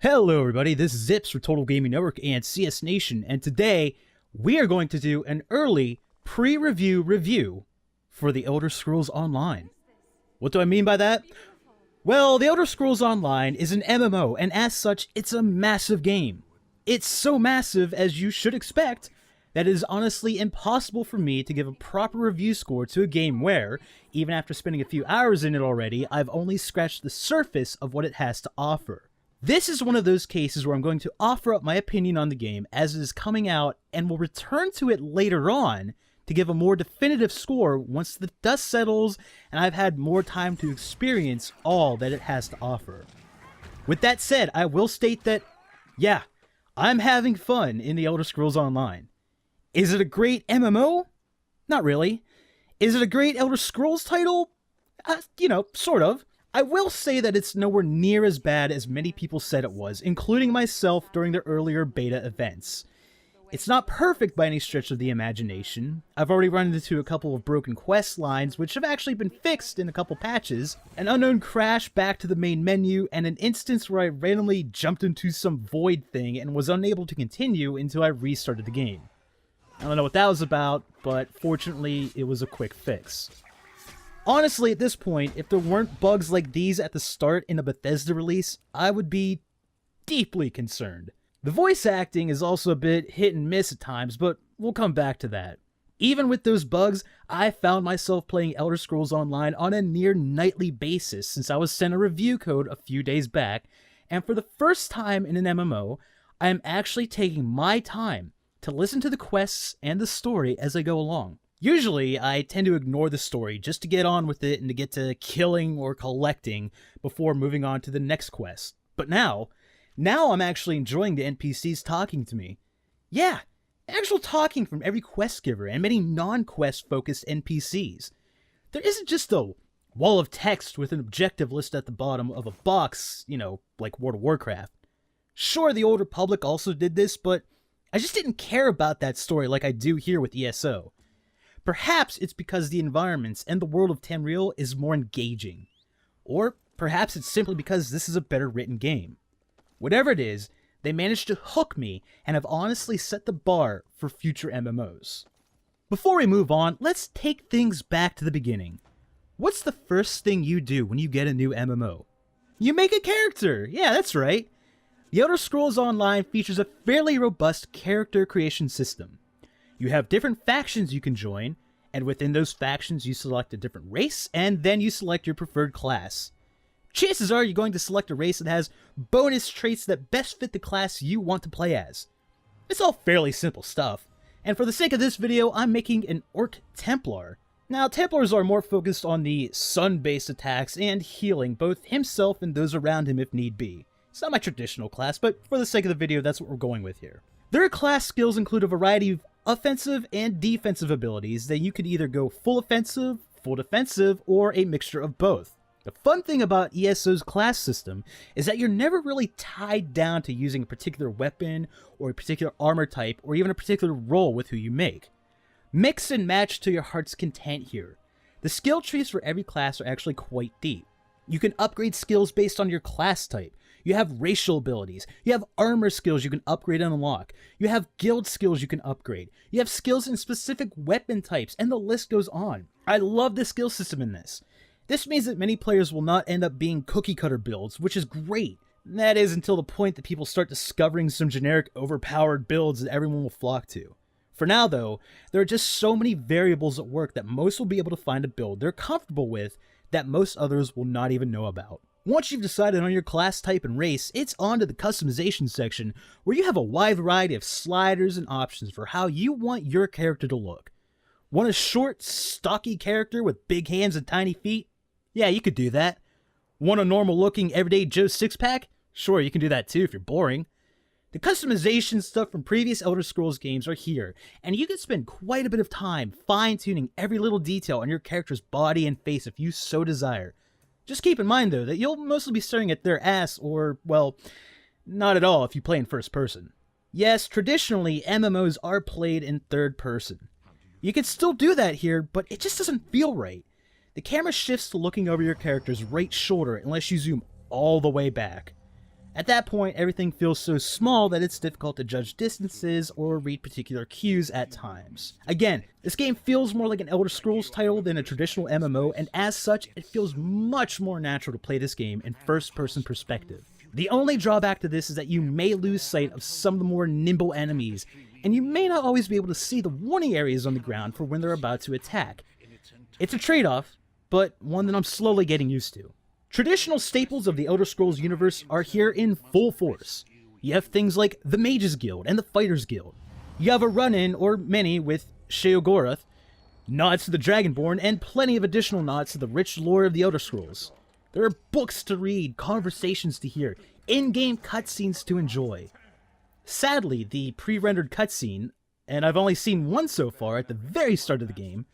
Hello everybody, this is Zips for Total Gaming Network and CS Nation, and today we are going to do an early pre-review review for The Elder Scrolls Online. What do I mean by that? Well, The Elder Scrolls Online is an MMO, and as such, it's a massive game. It's so massive, as you should expect, that it is honestly impossible for me to give a proper review score to a game where, even after spending a few hours in it already, I've only scratched the surface of what it has to offer. This is one of those cases where I'm going to offer up my opinion on the game as it is coming out and will return to it later on to give a more definitive score once the dust settles and I've had more time to experience all that it has to offer. With that said, I will state that, yeah, I'm having fun in The Elder Scrolls Online. Is it a great MMO? Not really. Is it a great Elder Scrolls title? Sort of. I will say that it's nowhere near as bad as many people said it was, including myself during the earlier beta events. It's not perfect by any stretch of the imagination. I've already run into a couple of broken quest lines, which have actually been fixed in a couple patches, an unknown crash back to the main menu, and an instance where I randomly jumped into some void thing and was unable to continue until I restarted the game. I don't know what that was about, but fortunately it was a quick fix. Honestly, at this point, if there weren't bugs like these at the start in a Bethesda release, I would be deeply concerned. The voice acting is also a bit hit and miss at times, but we'll come back to that. Even with those bugs, I found myself playing Elder Scrolls Online on a near nightly basis since I was sent a review code a few days back, and for the first time in an MMO, I am actually taking my time to listen to the quests and the story as I go along. Usually, I tend to ignore the story just to get on with it and to get to killing or collecting before moving on to the next quest. But now I'm actually enjoying the NPCs talking to me. Yeah, actual talking from every quest giver and many non-quest focused NPCs. There isn't just a wall of text with an objective list at the bottom of a box, like World of Warcraft. Sure, the Old Republic also did this, but I just didn't care about that story like I do here with ESO. Perhaps it's because the environments and the world of Tamriel is more engaging. Or perhaps it's simply because this is a better written game. Whatever it is, they managed to hook me and have honestly set the bar for future MMOs. Before we move on, let's take things back to the beginning. What's the first thing you do when you get a new MMO? You make a character! Yeah, that's right. The Elder Scrolls Online features a fairly robust character creation system. You have different factions you can join, and within those factions you select a different race, and then you select your preferred class. Chances are you're going to select a race that has bonus traits that best fit the class you want to play as. It's all fairly simple stuff, and for the sake of this video, I'm making an Orc Templar. Now, Templars are more focused on the sun-based attacks and healing both himself and those around him if need be. It's not my traditional class, but for the sake of the video, that's what we're going with here. Their class skills include a variety of offensive and defensive abilities that you could either go full offensive, full defensive, or a mixture of both. The fun thing about ESO's class system is that you're never really tied down to using a particular weapon or a particular armor type or even a particular role with who you make. Mix and match to your heart's content here. The skill trees for every class are actually quite deep. You can upgrade skills based on your class type. You have racial abilities. You have armor skills you can upgrade and unlock. You have guild skills you can upgrade. You have skills in specific weapon types, and the list goes on. I love the skill system in this. This means that many players will not end up being cookie-cutter builds, which is great. That is until the point that people start discovering some generic overpowered builds that everyone will flock to. For now, though, there are just so many variables at work that most will be able to find a build they're comfortable with that most others will not even know about. Once you've decided on your class type and race, it's on to the customization section, where you have a wide variety of sliders and options for how you want your character to look. Want a short, stocky character with big hands and tiny feet? Yeah, you could do that. Want a normal-looking, everyday Joe six-pack? Sure, you can do that too if you're boring. The customization stuff from previous Elder Scrolls games are here, and you can spend quite a bit of time fine-tuning every little detail on your character's body and face if you so desire. Just keep in mind, though, that you'll mostly be staring at their ass, or, well, not at all if you play in first person. Yes, traditionally, MMOs are played in third person. You can still do that here, but it just doesn't feel right. The camera shifts to looking over your character's right shoulder unless you zoom all the way back. At that point, everything feels so small that it's difficult to judge distances or read particular cues at times. Again, this game feels more like an Elder Scrolls title than a traditional MMO, and as such, it feels much more natural to play this game in first-person perspective. The only drawback to this is that you may lose sight of some of the more nimble enemies, and you may not always be able to see the warning areas on the ground for when they're about to attack. It's a trade-off, but one that I'm slowly getting used to. Traditional staples of the Elder Scrolls universe are here in full force. You have things like the Mages Guild and the Fighters Guild. You have a run-in, or many, with Sheogorath, nods to the Dragonborn, and plenty of additional nods to the rich lore of the Elder Scrolls. There are books to read, conversations to hear, in-game cutscenes to enjoy. Sadly, the pre-rendered cutscene, and I've only seen one so far at the very start of the game,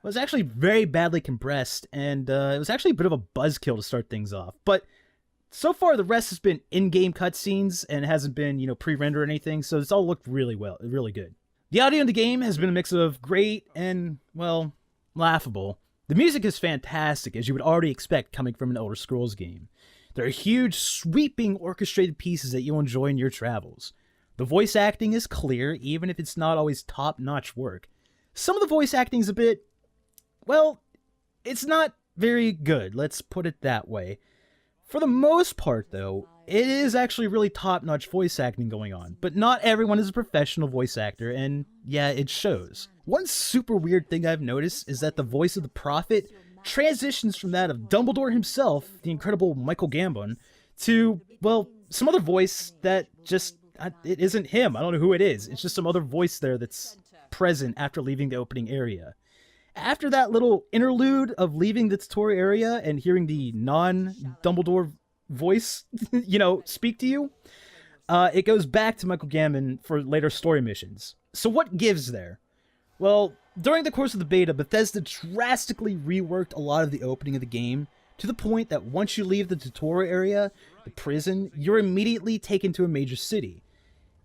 was actually very badly compressed, and it was actually a bit of a buzzkill to start things off. But so far, the rest has been in-game cutscenes, and it hasn't been, pre-rendered or anything, so it's all looked really good. The audio in the game has been a mix of great and, well, laughable. The music is fantastic, as you would already expect coming from an Elder Scrolls game. There are huge, sweeping, orchestrated pieces that you'll enjoy in your travels. The voice acting is clear, even if it's not always top-notch work. Some of the voice acting is a bit, well, it's not very good, let's put it that way. For the most part, though, it is actually really top-notch voice acting going on, but not everyone is a professional voice actor, and yeah, it shows. One super weird thing I've noticed is that the voice of the Prophet transitions from that of Dumbledore himself, the incredible Michael Gambon, to, well, some other voice that just, it isn't him. I don't know who it is. It's just some other voice there that's present after leaving the opening area. After that little interlude of leaving the tutorial area and hearing the non-Dumbledore voice, speak to you, it goes back to Michael Gambon for later story missions. So what gives there? Well, during the course of the beta, Bethesda drastically reworked a lot of the opening of the game to the point that once you leave the tutorial area, the prison, you're immediately taken to a major city.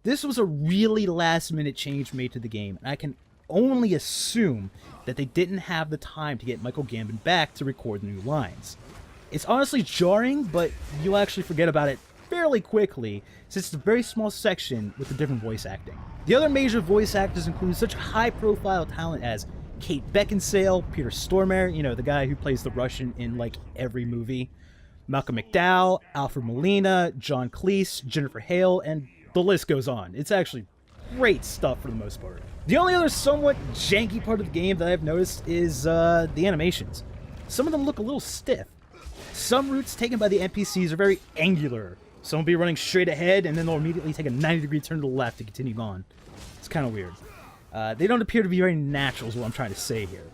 This was a really last-minute change made to the game, and I can only assume that they didn't have the time to get Michael Gambon back to record the new lines. It's honestly jarring, but you'll actually forget about it fairly quickly, since it's a very small section with the different voice acting. The other major voice actors include such high-profile talent as Kate Beckinsale, Peter Stormare, the guy who plays the Russian in, every movie, Malcolm McDowell, Alfred Molina, John Cleese, Jennifer Hale, and the list goes on. It's actually great stuff for the most part. The only other somewhat janky part of the game that I've noticed is the animations. Some of them look a little stiff. Some routes taken by the NPCs are very angular. Some will be running straight ahead, and then they'll immediately take a 90-degree turn to the left to continue on. It's kind of weird. They don't appear to be very natural is what I'm trying to say here.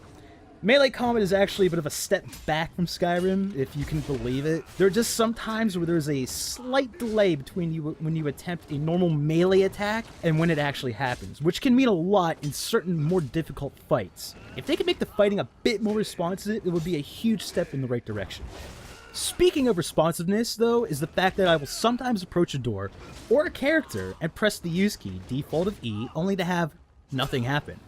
Melee combat is actually a bit of a step back from Skyrim, if you can believe it. There are just some times where there's a slight delay between when you attempt a normal melee attack and when it actually happens, which can mean a lot in certain more difficult fights. If they could make the fighting a bit more responsive, it would be a huge step in the right direction. Speaking of responsiveness, though, is the fact that I will sometimes approach a door or a character and press the use key, default of E, only to have nothing happen.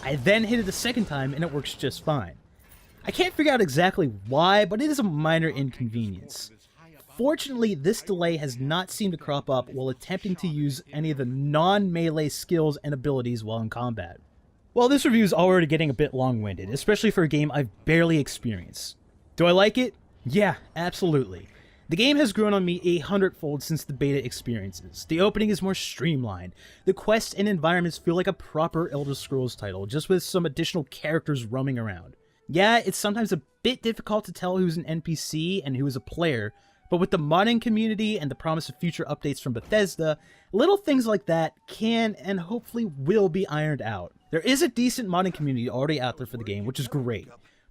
I then hit it a second time and it works just fine. I can't figure out exactly why, but it is a minor inconvenience. Fortunately, this delay has not seemed to crop up while attempting to use any of the non-melee skills and abilities while in combat. Well, this review is already getting a bit long-winded, especially for a game I've barely experienced. Do I like it? Yeah, absolutely. The game has grown on me 100-fold since the beta experiences. The opening is more streamlined. The quests and environments feel like a proper Elder Scrolls title, just with some additional characters roaming around. Yeah, it's sometimes a bit difficult to tell who's an NPC and who is a player, but with the modding community and the promise of future updates from Bethesda, little things like that can and hopefully will be ironed out. There is a decent modding community already out there for the game, which is great.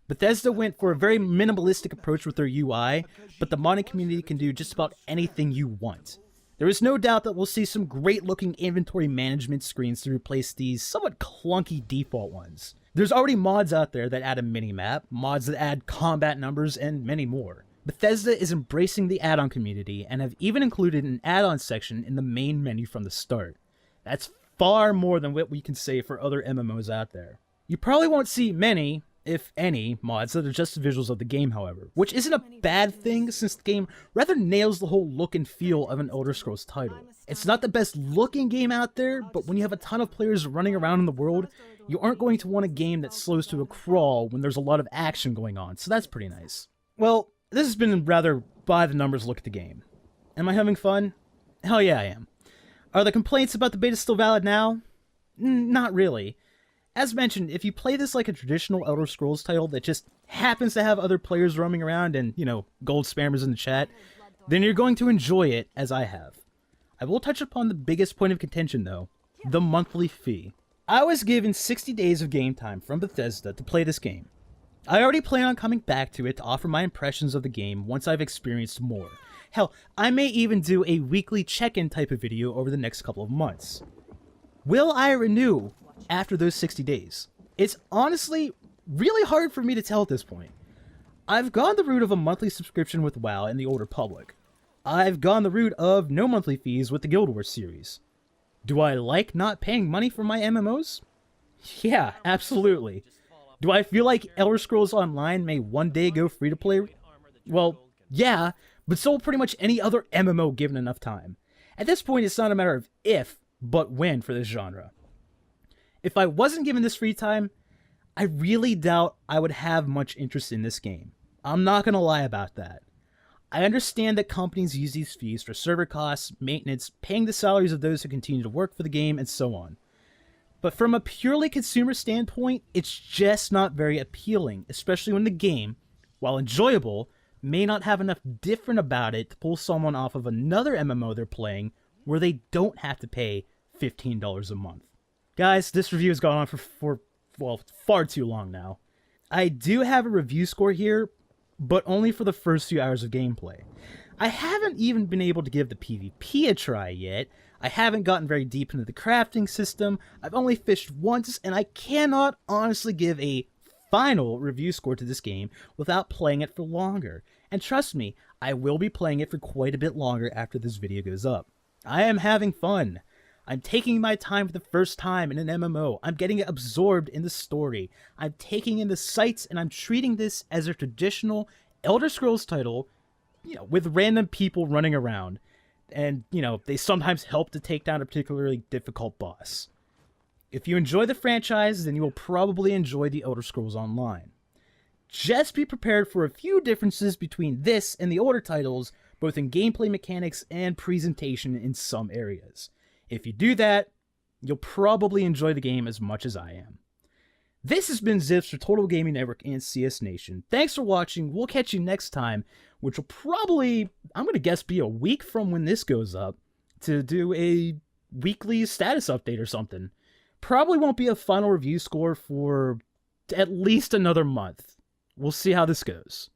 Bethesda went for a very minimalistic approach with their UI, but the modding community can do just about anything you want. There is no doubt that we'll see some great-looking inventory management screens to replace these somewhat clunky default ones. There's already mods out there that add a minimap, mods that add combat numbers, and many more. Bethesda is embracing the add-on community and have even included an add-on section in the main menu from the start. That's far more than what we can say for other MMOs out there. You probably won't see many, if any, mods that adjust the visuals of the game, however, which isn't a bad thing since the game rather nails the whole look and feel of an Elder Scrolls title. It's not the best looking game out there, but when you have a ton of players running around in the world, you aren't going to want a game that slows to a crawl when there's a lot of action going on, so that's pretty nice. Well, this has been a rather by-the-numbers look at the game. Am I having fun? Hell yeah, I am. Are the complaints about the beta still valid now? Not really. As mentioned, if you play this like a traditional Elder Scrolls title that just happens to have other players roaming around and, gold spammers in the chat, then you're going to enjoy it as I have. I will touch upon the biggest point of contention though, the monthly fee. I was given 60 days of game time from Bethesda to play this game. I already plan on coming back to it to offer my impressions of the game once I've experienced more. Hell, I may even do a weekly check-in type of video over the next couple of months. Will I renew after those 60 days? It's honestly really hard for me to tell at this point. I've gone the route of a monthly subscription with WoW and the Old Republic. I've gone the route of no monthly fees with the Guild Wars series. Do I like not paying money for my MMOs? Yeah, absolutely. Do I feel like Elder Scrolls Online may one day go free to play? Well, yeah, but so will pretty much any other MMO given enough time. At this point, it's not a matter of if, but when for this genre. If I wasn't given this free time, I really doubt I would have much interest in this game. I'm not gonna lie about that. I understand that companies use these fees for server costs, maintenance, paying the salaries of those who continue to work for the game, and so on. But from a purely consumer standpoint, it's just not very appealing, especially when the game, while enjoyable, may not have enough different about it to pull someone off of another MMO they're playing where they don't have to pay $15 a month. Guys, this review has gone on for far too long now. I do have a review score here, but only for the first few hours of gameplay. I haven't even been able to give the PvP a try yet. I haven't gotten very deep into the crafting system. I've only fished once, and I cannot honestly give a final review score to this game without playing it for longer. And trust me, I will be playing it for quite a bit longer after this video goes up. I am having fun. I'm taking my time for the first time in an MMO. I'm getting absorbed in the story. I'm taking in the sights, and I'm treating this as a traditional Elder Scrolls title, with random people running around. And, they sometimes help to take down a particularly difficult boss. If you enjoy the franchise, then you will probably enjoy the Elder Scrolls Online. Just be prepared for a few differences between this and the older titles, both in gameplay mechanics and presentation in some areas. If you do that, you'll probably enjoy the game as much as I am. This has been Zips for Total Gaming Network and CS Nation. Thanks for watching. We'll catch you next time, which will probably, I'm going to guess, be a week from when this goes up, to do a weekly status update or something. Probably won't be a final review score for at least another month. We'll see how this goes.